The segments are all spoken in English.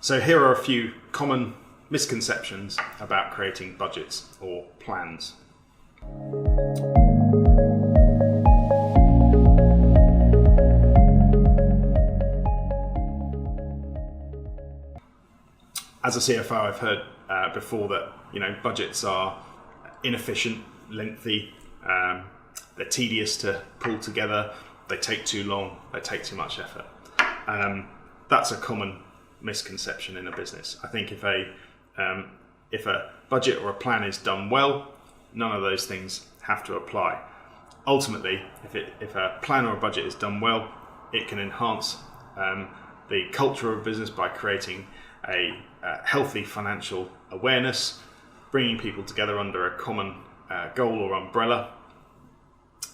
So here are a few common misconceptions about creating budgets or plans. As a CFO, I've heard before that budgets are inefficient, lengthy, they're tedious to pull together, they take too long, they take too much effort. That's a common misconception in a business. I think if a budget or a plan is done well, none of those things have to apply. Ultimately, if a plan or a budget is done well, it can enhance the culture of a business by creating a healthy financial awareness, bringing people together under a common goal or umbrella,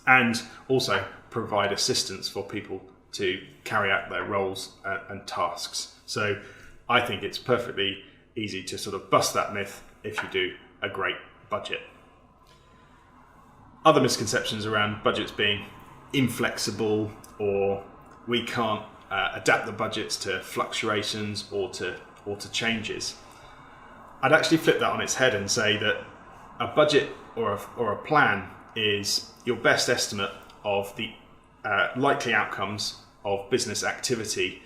and also provide assistance for people to carry out their roles and tasks. So I think it's perfectly easy to sort of bust that myth if you do a great budget. Other misconceptions around budgets being inflexible, or we can't adapt the budgets to fluctuations or to changes. I'd actually flip that on its head and say that a budget or a plan is your best estimate of the likely outcomes of business activity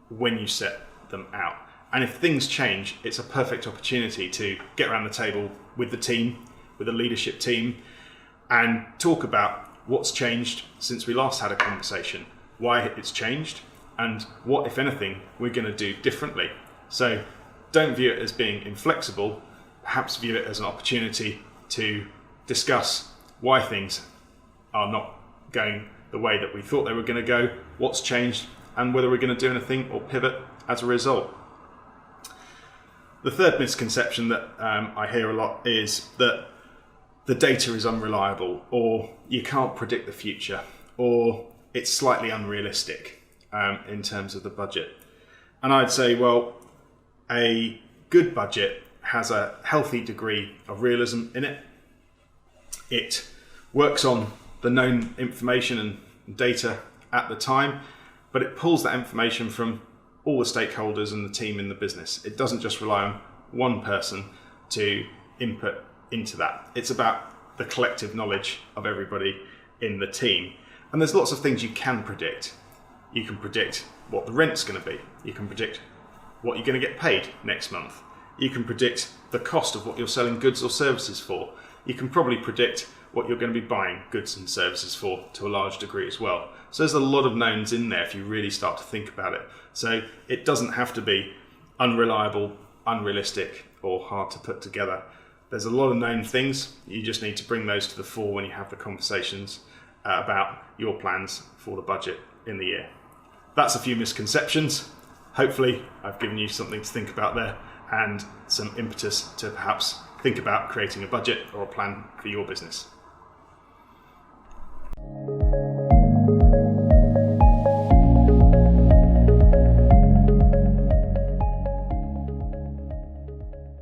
when you set them out. And if things change, it's a perfect opportunity to get around the table with the team, with the leadership team, and talk about what's changed since we last had a conversation, why it's changed, and what, if anything, we're going to do differently. So don't view it as being inflexible, perhaps view it as an opportunity to discuss why things are not going the way that we thought they were going to go, what's changed, and whether we're going to do anything or pivot as a result. The third misconception that I hear a lot is that the data is unreliable, or you can't predict the future, or it's slightly unrealistic in terms of the budget. And I'd say, well, a good budget has a healthy degree of realism in it. It works on the known information and data at the time, but it pulls that information from all the stakeholders and the team in the business. It doesn't just rely on one person to input into that. It's about the collective knowledge of everybody in the team. And there's lots of things you can predict. You can predict what the rent's going to be. You can predict what you're going to get paid next month. You can predict the cost of what you're selling goods or services for. You can probably predict what you're going to be buying goods and services for to a large degree as well. So there's a lot of knowns in there if you really start to think about it. So it doesn't have to be unreliable, unrealistic, or hard to put together. There's a lot of known things. You just need to bring those to the fore when you have the conversations about your plans for the budget in the year. That's a few misconceptions. Hopefully I've given you something to think about there and some impetus to perhaps think about creating a budget or a plan for your business.